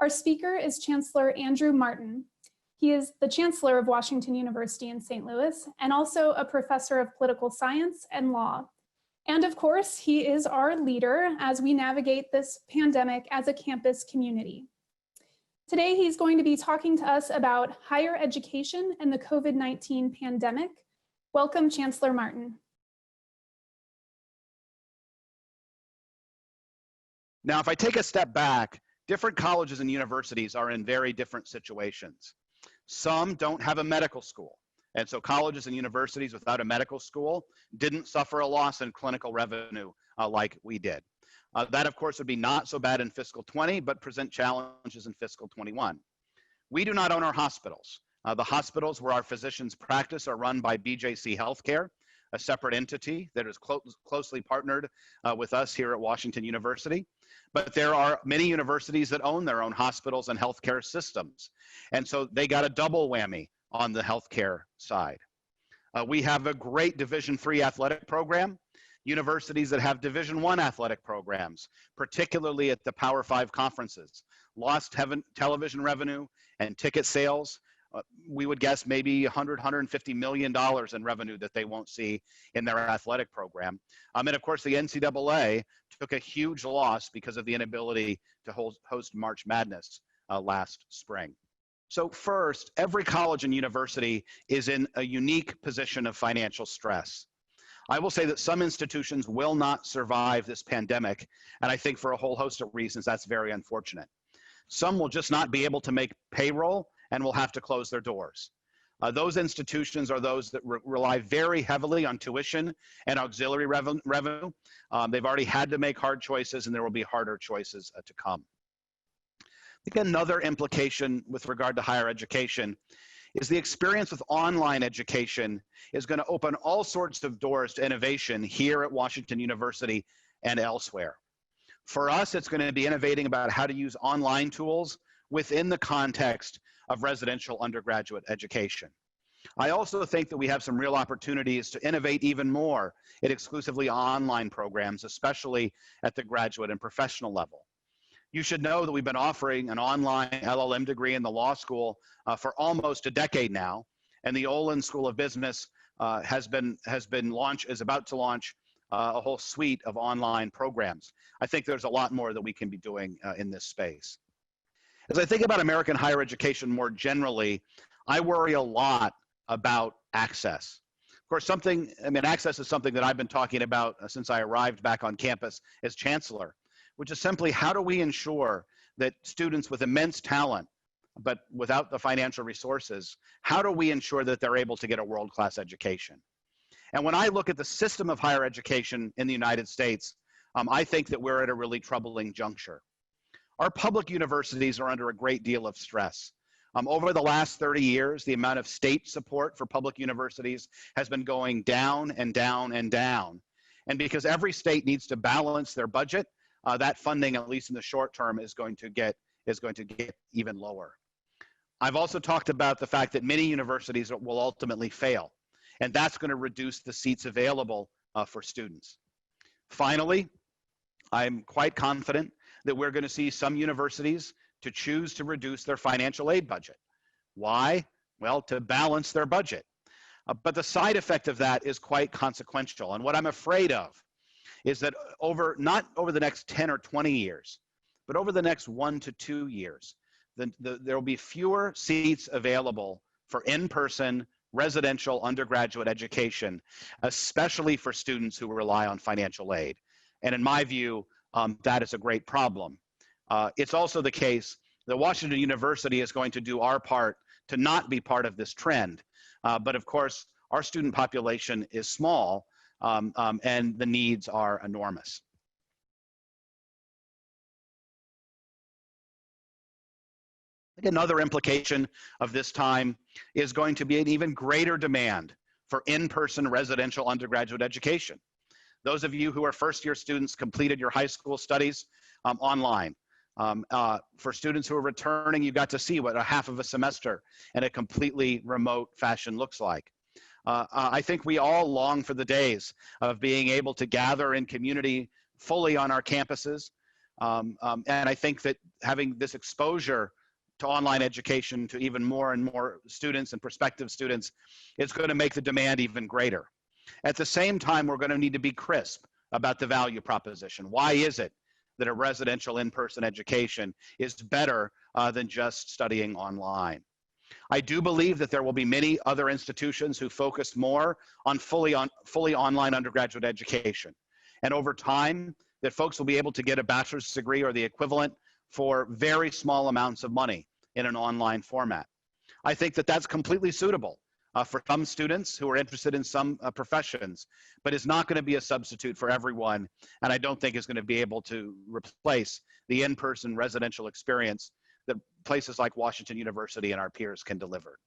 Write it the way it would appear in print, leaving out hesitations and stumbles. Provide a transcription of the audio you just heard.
Our speaker is Chancellor Andrew Martin. He is the Chancellor of Washington University in St. Louis and also a professor of political science and law. And of course, he is our leader as we navigate this pandemic as a campus community. Today, he's going to be talking to us about higher education and the COVID-19 pandemic. Welcome, Chancellor Martin. Now, if I take a step back, different colleges and universities are in very different situations. Some don't have a medical school. And so colleges and universities without a medical school didn't suffer a loss in clinical revenue like we did. That, of course, would be not so bad in fiscal 20, but present challenges in fiscal 21. We do not own our hospitals. The hospitals where our physicians practice are run by BJC Healthcare, a separate entity that is closely partnered with us here at Washington University. But there are many universities that own their own hospitals and healthcare systems. And so they got a double whammy on the healthcare side. We have a great Division III athletic program. Universities that have Division I athletic programs, particularly at the Power 5 conferences, lost television revenue and ticket sales. We would guess maybe $150 million in revenue that they won't see in their athletic program. And of course, the NCAA took a huge loss because of the inability to host March Madness last spring. So first, every college and university is in a unique position of financial stress. I will say that some institutions will not survive this pandemic, and I think for a whole host of reasons that's very unfortunate. Some will just not be able to make payroll and will have to close their doors. Those institutions are those that rely very heavily on tuition and auxiliary revenue. They've already had to make hard choices, and there will be harder choices to come. I think another implication with regard to higher education is the experience with online education is going to open all sorts of doors to innovation here at Washington University and elsewhere. For us, it's going to be innovating about how to use online tools within the context of residential undergraduate education. I also think that we have some real opportunities to innovate even more in exclusively online programs, especially at the graduate and professional level. You should know that we've been offering an online LLM degree in the law school for almost a decade now, and the Olin School of Business is about to launch a whole suite of online programs. I think there's a lot more that we can be doing in this space. As I think about American higher education more generally, I worry a lot about access. Of course, access is something that I've been talking about since I arrived back on campus as chancellor, which is simply how do we ensure that students with immense talent, but without the financial resources, how do we ensure that they're able to get a world-class education? And when I look at the system of higher education in the United States, I think that we're at a really troubling juncture. Our public universities are under a great deal of stress. Over the last 30 years, the amount of state support for public universities has been going down and down and down. And because every state needs to balance their budget, that funding, at least in the short term, is going to get even lower. I've also talked about the fact that many universities will ultimately fail, and that's going to reduce the seats available for students. Finally, I'm quite confident that we're going to see some universities to choose to reduce their financial aid budget. Why? Well, to balance their budget. But the side effect of that is quite consequential, and what I'm afraid of is that not over the next 10 or 20 years, but over the next 1 to 2 years, there will be fewer seats available for in-person residential undergraduate education, especially for students who rely on financial aid. And in my view, that is a great problem. It's also the case that Washington University is going to do our part to not be part of this trend. But of course, our student population is small, and the needs are enormous. I think another implication of this time is going to be an even greater demand for in-person residential undergraduate education. Those of you who are first-year students completed your high school studies online. For students who are returning, you got to see what a half of a semester in a completely remote fashion looks like. I think we all long for the days of being able to gather in community fully on our campuses, And I think that having this exposure to online education to even more and more students and prospective students is going to make the demand even greater. At the same time, we're going to need to be crisp about the value proposition. Why is it that a residential in-person education is better than just studying online? I do believe that there will be many other institutions who focus more on fully online undergraduate education. And over time, that folks will be able to get a bachelor's degree or the equivalent for very small amounts of money in an online format. I think that that's completely suitable for some students who are interested in some professions, but is not going to be a substitute for everyone. And I don't think is going to be able to replace the in-person residential experience that places like Washington University and our peers can deliver.